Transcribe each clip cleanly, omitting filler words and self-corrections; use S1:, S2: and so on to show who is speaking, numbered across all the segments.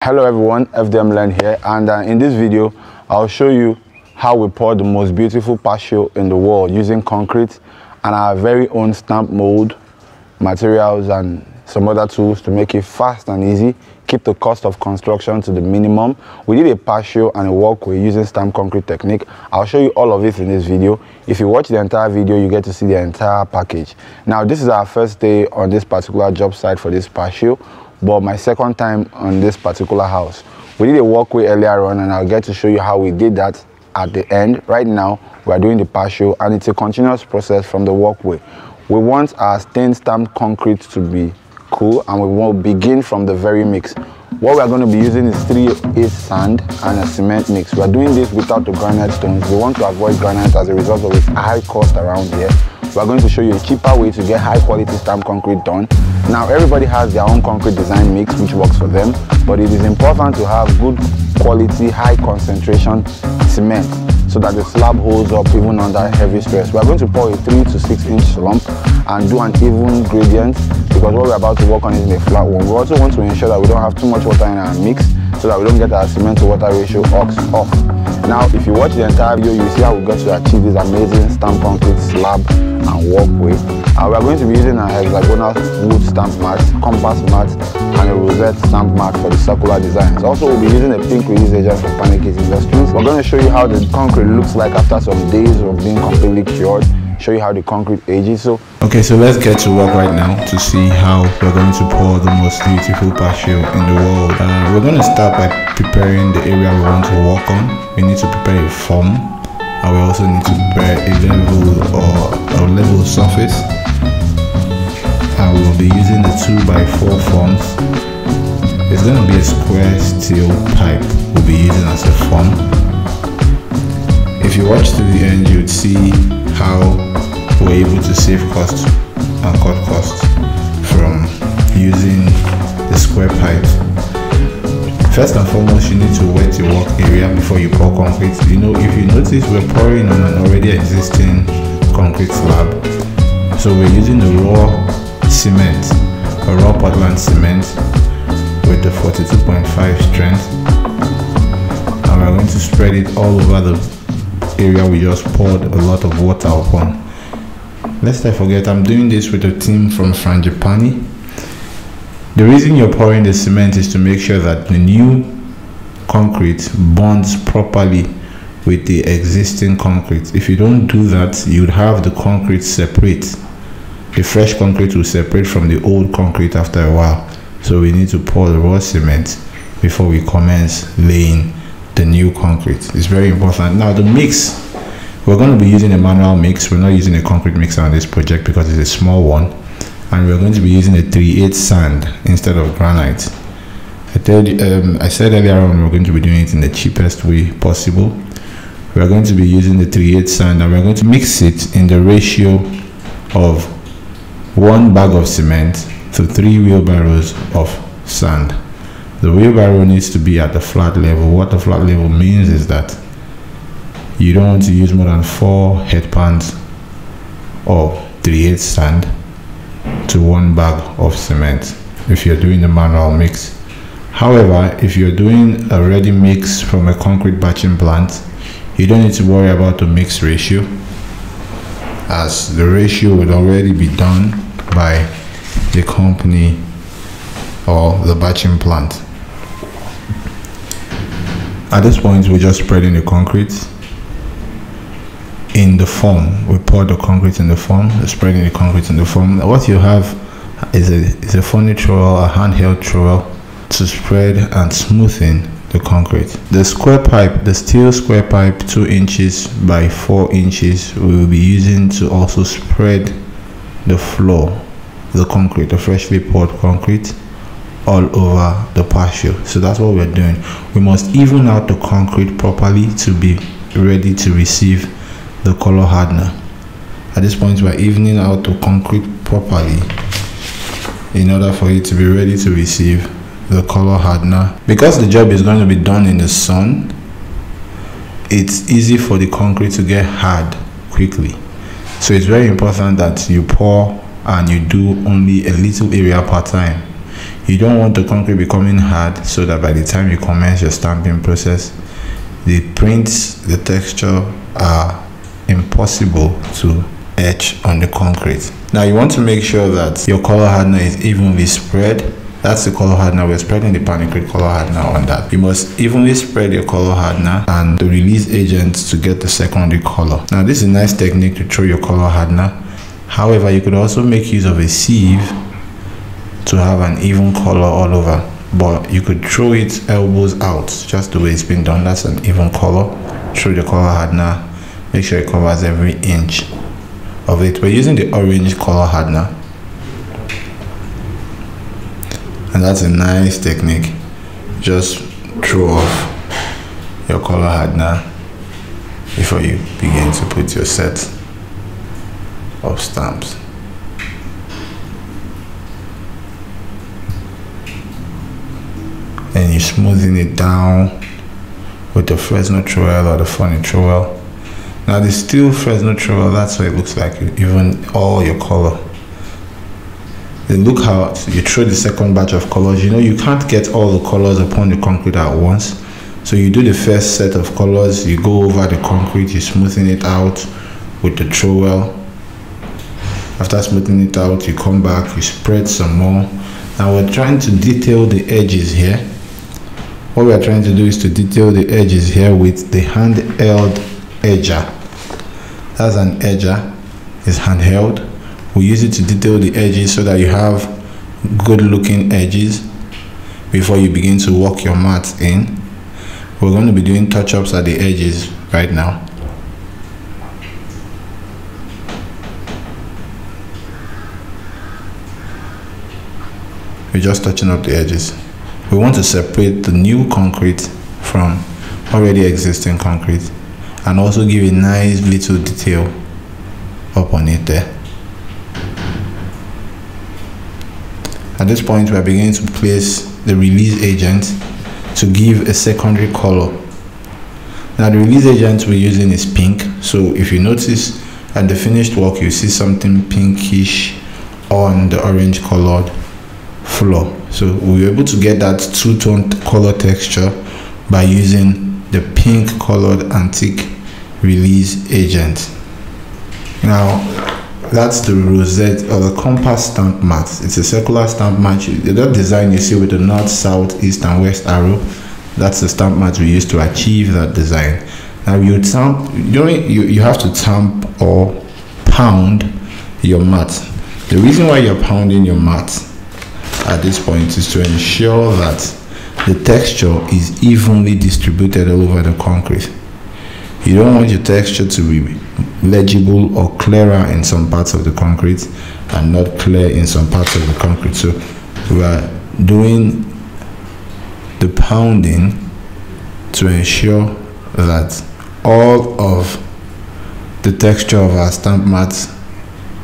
S1: Hello everyone, fdmlearn here, and in this video I'll show you how we pour the most beautiful patio in the world using concrete and our very own stamp mold materials and some other tools to make it fast and easy, keep the cost of construction to the minimum. We did a patio and a walkway using stamp concrete technique. I'll show you all of it in this video. If you watch the entire video, you get to see the entire package. Now this is our first day on this particular job site for this patio, but my second time on this particular house. We did a walkway earlier on and I'll get to show you how we did that at the end. Right now we are doing the patio and it's a continuous process from the walkway. We want our stained stamped concrete to be cool and we will begin from the very mix. What we are going to be using is 3/8 sand and a cement mix. We are doing this without the granite stones. We want to avoid granite as a result of its high cost around here. We are going to show you a cheaper way to get high quality stamped concrete done. Now everybody has their own concrete design mix which works for them, but it is important to have good quality, high concentration cement so that the slab holds up even under heavy stress. We are going to pour a 3 to 6 inch lump and do an even gradient because what we're about to work on is a flat one. We also want to ensure that we don't have too much water in our mix so that we don't get our cement to water ratio off. Now if you watch the entire video, you see how we got to achieve this amazing stamped concrete slab and walkway. We are going to be using a hexagonal wood stamp mat, compass mat and a rosette stamp mat for the circular designs. Also we'll be using a pink release agent from Panicate Industries. We're going to show you how the concrete looks like after some days of being completely cured, show you how the concrete ages. So
S2: let's get to work right now to see how we're going to pour the most beautiful patio in the world. We're going to start by preparing the area we want to work on. We need to prepare a form and we also need to prepare a level surface, and we'll be using the 2x4 forms. It's going to be a square steel pipe we'll be using as a form. If you watch to the end, you'd see how we're able to save costs and cut costs from using the square pipe. First and foremost, you need to wet your work area before you pour concrete. If you notice, we're pouring on an already existing concrete slab. So we're using the raw cement, a raw Portland cement with the 42.5 strength. And we're going to spread it all over the area we just poured a lot of water upon. Lest I forget, I'm doing this with a team from Frangipani. The reason you're pouring the cement is to make sure that the new concrete bonds properly with the existing concrete. If you don't do that, you'd have the concrete separate. The fresh concrete will separate from the old concrete after a while. So we need to pour the raw cement before we commence laying the new concrete. It's very important. Now the mix, we're going to be using a manual mix. We're not using a concrete mixer on this project because it's a small one. And we're going to be using a 3/8 sand instead of granite. I said earlier on we're going to be doing it in the cheapest way possible. We're going to be using the 3/8 sand and we're going to mix it in the ratio of 1 bag of cement to 3 wheelbarrows of sand. The wheelbarrow needs to be at the flat level. What the flat level means is that you don't want to use more than 4 headpans of 3/8 sand to 1 bag of cement if you're doing the manual mix. However, if you're doing a ready mix from a concrete batching plant, you don't need to worry about the mix ratio, as the ratio would already be done by the company or the batching plant. At this point, we're just spreading the concrete in the form. We pour the concrete in the form, spreading the concrete in the form. What you have is a funny trowel, a handheld trowel to spread and smoothen the concrete. The square pipe, the steel square pipe 2 inches by 4 inches, we will be using to also spread the floor, the concrete, the freshly poured concrete all over the patio. So that's what we're doing. We must even out the concrete properly to be ready to receive the color hardener. At this point, we're evening out the concrete properly in order for it to be ready to receive the color hardener. Because the job is going to be done in the sun, it's easy for the concrete to get hard quickly. So it's very important that you pour and you do only a little area per time. You don't want the concrete becoming hard, so that by the time you commence your stamping process, the prints, the texture are impossible to etch on the concrete. Now you want to make sure that your color hardener is evenly spread. That's the color hardener. We're spreading the panicrete color hardener on that. You must evenly spread your color hardener and the release agent to get the secondary color. Now this is a nice technique to throw your color hardener. However, you could also make use of a sieve to have an even color all over, but you could throw it elbows out, just the way it's been done. That's an even color. Throw the color hardener, make sure it covers every inch of it. We're using the orange color hardener, and that's a nice technique. Just throw off your color hardener before you begin to put your set of stamps. And you smoothing it down with the Fresno trowel or the funny trowel. Now the steel Fresno trowel, that's what it looks like, even all your color. Then look how you throw the second batch of colors. You know, you can't get all the colors upon the concrete at once. So you do the first set of colors, you go over the concrete, you smoothing it out with the trowel. After smoothing it out, you come back, you spread some more. Now we're trying to detail the edges here. What we are trying to do is to detail the edges here with the handheld edger. That's an edger, it's handheld. We use it to detail the edges so that you have good looking edges before you begin to work your mat in. We're going to be doing touch-ups at the edges right now. We're just touching up the edges. We want to separate the new concrete from already existing concrete and also give a nice little detail up on it there. At this point, we are beginning to place the release agent to give a secondary color. Now the release agent we're using is pink, so if you notice at the finished work you see something pinkish on the orange colored floor. So we were able to get that two-tone color texture by using the pink colored antique release agent. Now that's the rosette or the compass stamp mat. It's a circular stamp mat. That design you see with the north, south, east and west arrow, that's the stamp mat we use to achieve that design. Now you tamp, you have to tamp or pound your mat. The reason why you're pounding your mat at this point is to ensure that the texture is evenly distributed all over the concrete. You don't want your texture to be legible or clearer in some parts of the concrete and not clear in some parts of the concrete. So we are doing the pounding to ensure that all of the texture of our stamp mats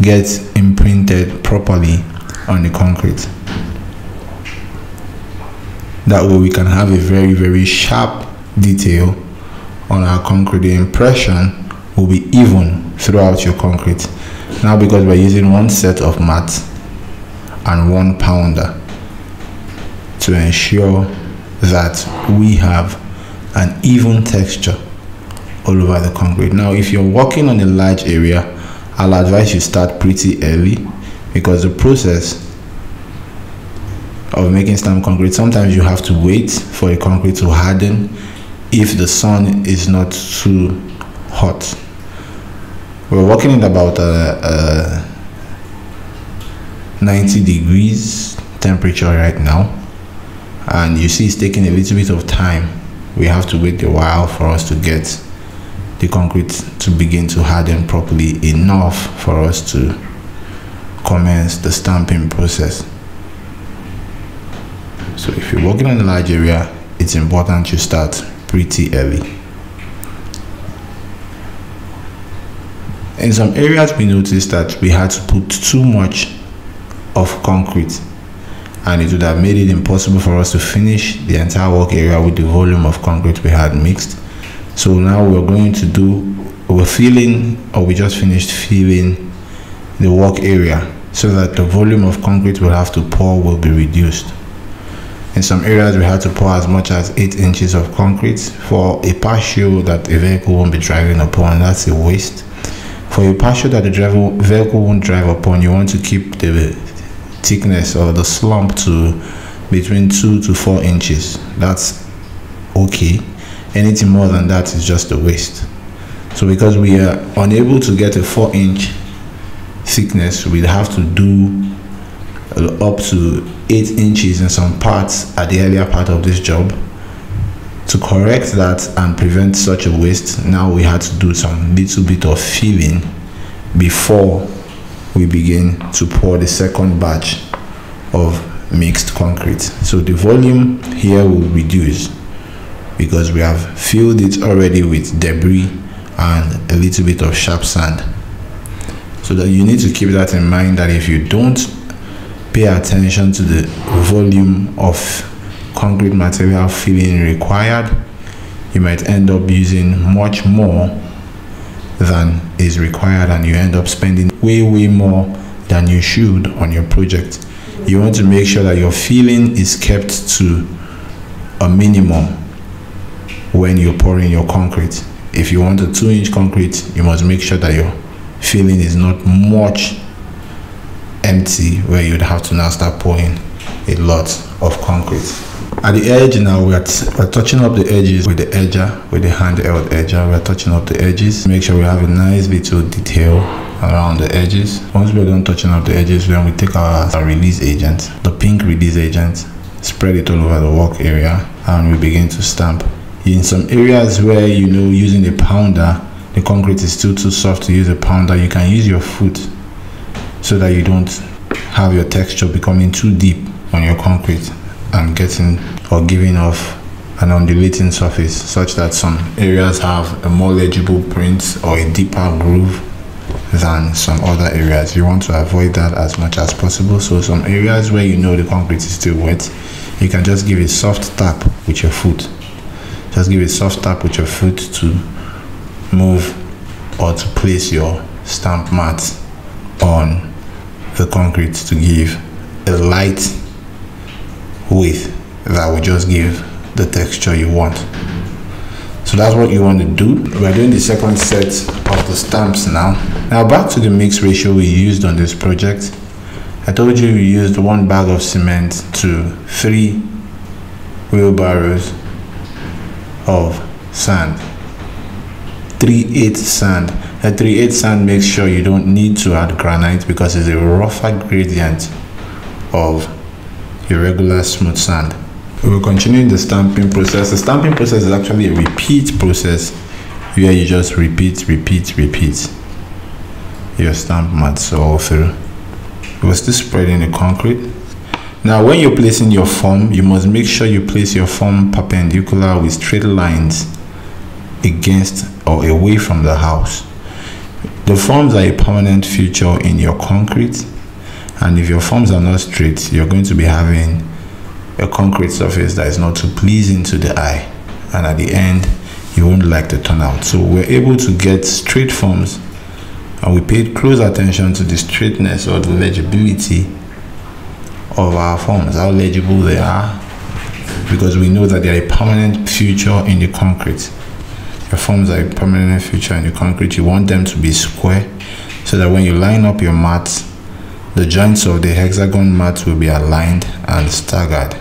S2: gets imprinted properly on the concrete. That way we can have a very, very sharp detail on our concrete. The impression will be even throughout your concrete. Now because we're using one set of mats and one pounder to ensure that we have an even texture all over the concrete. Now if you're working on a large area, I'll advise you start pretty early, because the process of making stamp concrete, sometimes you have to wait for a concrete to harden if the sun is not too hot. We're working in about 90 degrees temperature right now, and you see it's taking a little bit of time. We have to wait a while for us to get the concrete to begin to harden properly enough for us to commence the stamping process. So if you're working on a large area, it's important you start pretty early. In some areas we noticed that we had to put too much of concrete, and it would have made it impossible for us to finish the entire work area with the volume of concrete we had mixed. So now we're filling, or we just finished filling the work area so that the volume of concrete we'll have to pour will be reduced. In some areas we had to pour as much as 8 inches of concrete for a patio that a vehicle won't be driving upon. That's a waste. For a patio that the vehicle won't drive upon, you want to keep the thickness or the slump to between 2 to 4 inches. That's okay. Anything more than that is just a waste. So because we are unable to get a 4-inch thickness, we'd have to do up to 8 inches in some parts at the earlier part of this job. To correct that and prevent such a waste, now we had to do some little bit of filling before we begin to pour the second batch of mixed concrete. So the volume here will reduce because we have filled it already with debris and a little bit of sharp sand. So that you need to keep that in mind, that if you don't pay attention to the volume of concrete material filling required, you might end up using much more than is required, and you end up spending way more than you should on your project. You want to make sure that your filling is kept to a minimum when you're pouring your concrete. If you want a 2-inch concrete, you must make sure that your filling is not much empty, where you'd have to now start pouring a lot of concrete. At the edge now, we're touching up the edges with the edger, with the handheld edger. We're touching up the edges. Make sure we have a nice little detail around the edges. Once we're done touching up the edges, then we take our release agent, the pink release agent, spread it all over the work area, and we begin to stamp. In some areas where, you know, using a pounder, the concrete is still too soft to use a pounder, you can use your foot so that you don't have your texture becoming too deep on your concrete and getting or giving off an undulating surface, such that some areas have a more legible print or a deeper groove than some other areas. You want to avoid that as much as possible. So some areas where you know the concrete is still wet, you can just give a soft tap with your foot. Just give a soft tap with your foot to move or to place your stamp mat on the concrete to give a light width that will just give the texture you want. So that's what you want to do. We're doing the second set of the stamps now. Now back to the mix ratio we used on this project. I told you we used 1 bag of cement to 3 wheelbarrows of sand. 3/8 sand. A 3/8 sand makes sure you don't need to add granite because it's a rougher gradient of your regular smooth sand. We're continuing the stamping process. The stamping process is actually a repeat process where you just repeat your stamp mats all through. We're still spreading the concrete. Now when you're placing your form, you must make sure you place your form perpendicular with straight lines against or away from the house. The forms are a permanent feature in your concrete, and if your forms are not straight, you're going to be having a concrete surface that is not too pleasing to the eye, and at the end you won't like the turnout. So we're able to get straight forms, and we paid close attention to the straightness or the legibility of our forms, how legible they are, because we know that they are a permanent feature in the concrete. Your forms are a permanent feature in the concrete. You want them to be square so that when you line up your mats, the joints of the hexagon mat will be aligned and staggered.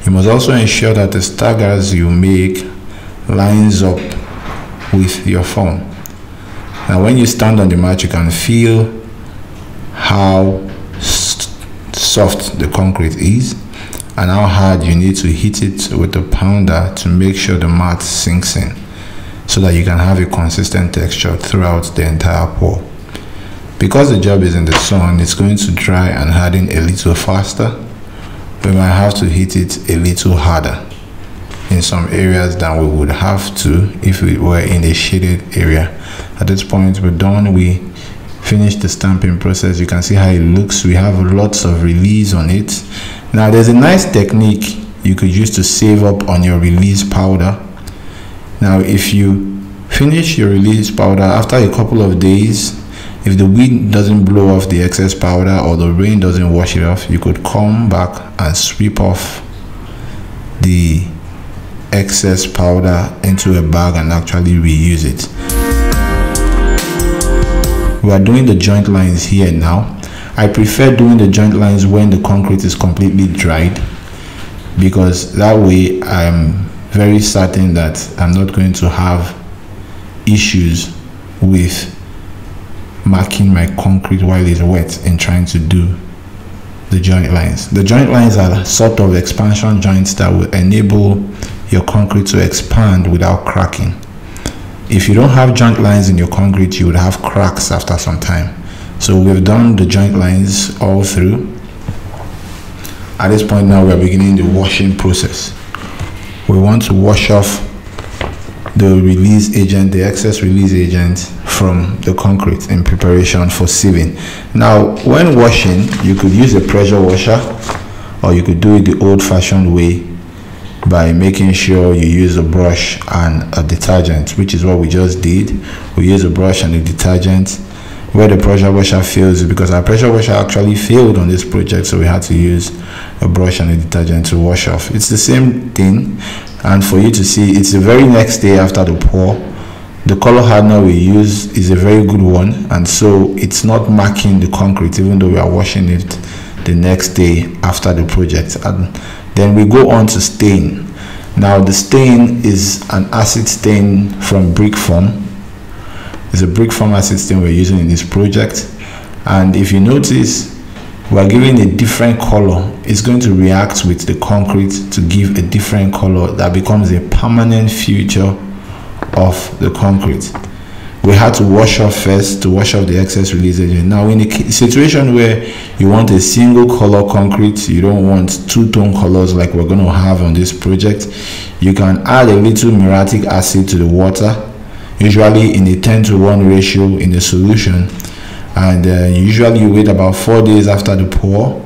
S2: You must also ensure that the staggers you make lines up with your form. Now when you stand on the mat, you can feel how soft the concrete is and how hard you need to hit it with the pounder to make sure the mat sinks in, so that you can have a consistent texture throughout the entire pour. Because the job is in the sun, it's going to dry and harden a little faster. We might have to hit it a little harder in some areas than we would have to if we were in a shaded area. At this point we're done. We finished the stamping process. You can see how it looks. We have lots of release on it. Now there's a nice technique you could use to save up on your release powder. Now if you finish your release powder after a couple of days, if the wind doesn't blow off the excess powder or the rain doesn't wash it off, you could come back and sweep off the excess powder into a bag and actually reuse it. We are doing the joint lines here now. I prefer doing the joint lines when the concrete is completely dried, because that way I'm very certain that I'm not going to have issues with marking my concrete while it's wet in trying to do the joint lines. The joint lines are sort of expansion joints that will enable your concrete to expand without cracking. If you don't have joint lines in your concrete, you would have cracks after some time. So we've done the joint lines all through. At this point now, we are beginning the washing process. We want to wash off the release agent, the excess release agent from the concrete in preparation for sieving. Now, when washing, you could use a pressure washer, or you could do it the old-fashioned way by making sure you use a brush and a detergent, which is what we just did. We use a brush and a detergent. Where the pressure washer fails is because our pressure washer actually failed on this project, so we had to use a brush and a detergent to wash off. It's the same thing, and for you to see, it's the very next day after the pour. The color hardener we use is a very good one, and so it's not marking the concrete even though we are washing it the next day after the project. And then we go on to stain. Now the stain is an acid stain from brick form. It's a brick form acid stain we're using in this project, and if you notice, we're giving a different color. It's going to react with the concrete to give a different color that becomes a permanent feature of the concrete. We had to wash off first to wash off the excess release agent. Now in a situation where you want a single color concrete, you don't want two-tone colors like we're going to have on this project, you can add a little muriatic acid to the water, usually in a 10:1 ratio in the solution, and usually you wait about 4 days after the pour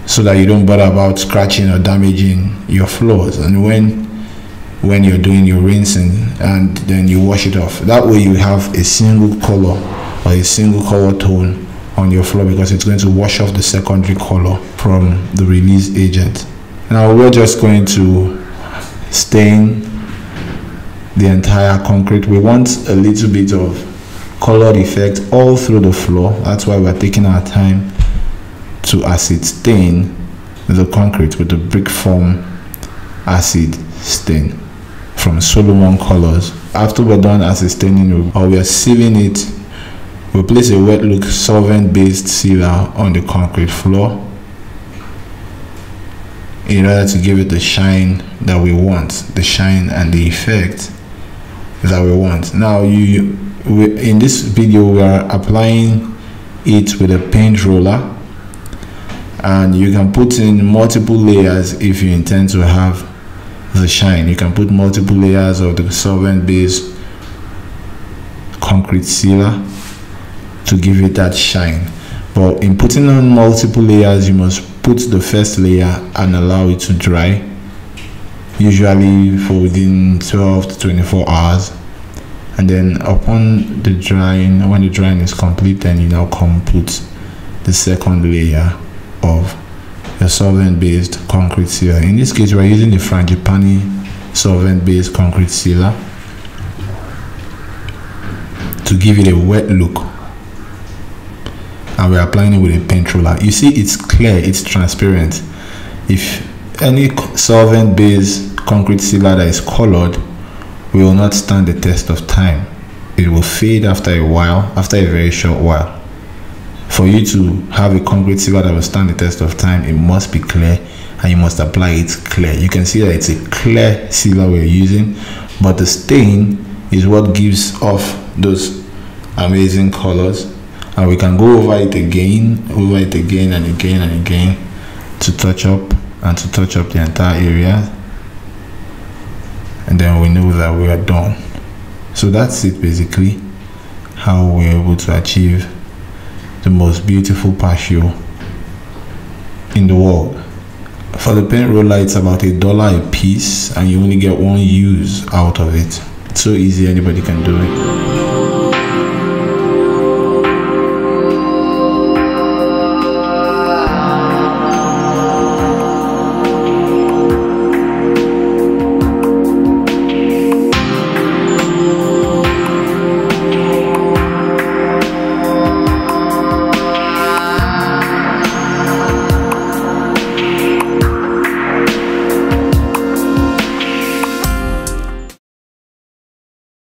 S2: so that you don't bother about scratching or damaging your floors. And when you're doing your rinsing, and then you wash it off, that way you have a single color or a single color tone on your floor, because it's going to wash off the secondary color from the release agent. Now we're just going to stain the entire concrete. We want a little bit of colored effect all through the floor. That's why we're taking our time to acid stain the concrete with the brick form acid stain from Solomon Colors. After we're done acid staining, or we are sealing it, we'll place a wet look solvent based sealer on the concrete floor in order to give it the shine that we want, the shine and the effect that we want. Now in this video we are applying it with a paint roller, and you can put in multiple layers if you intend to have the shine. You can put multiple layers of the solvent based concrete sealer to give it that shine, but in putting on multiple layers you must put the first layer and allow it to dry, usually for within 12 to 24 hours, and then upon the drying, when the drying is complete, then you now come put the second layer of the solvent based concrete sealer. In this case we are using the Frangipani solvent based concrete sealer to give it a wet look, and we're applying it with a paint roller. You see, it's clear, it's transparent. If any solvent based concrete sealer that is colored will not stand the test of time. It will fade after a while, after a very short while. For you to have a concrete sealer that will stand the test of time, it must be clear, and you must apply it clear. You can see that it's a clear sealer we're using, but the stain is what gives off those amazing colors, and we can go over it again and again and again to touch up the entire area, and then we know that we are done. So that's it, basically, how we're able to achieve the most beautiful patio in the world. For the paint roller, it's about $1 a piece, and you only get one use out of it. It's so easy, anybody can do it.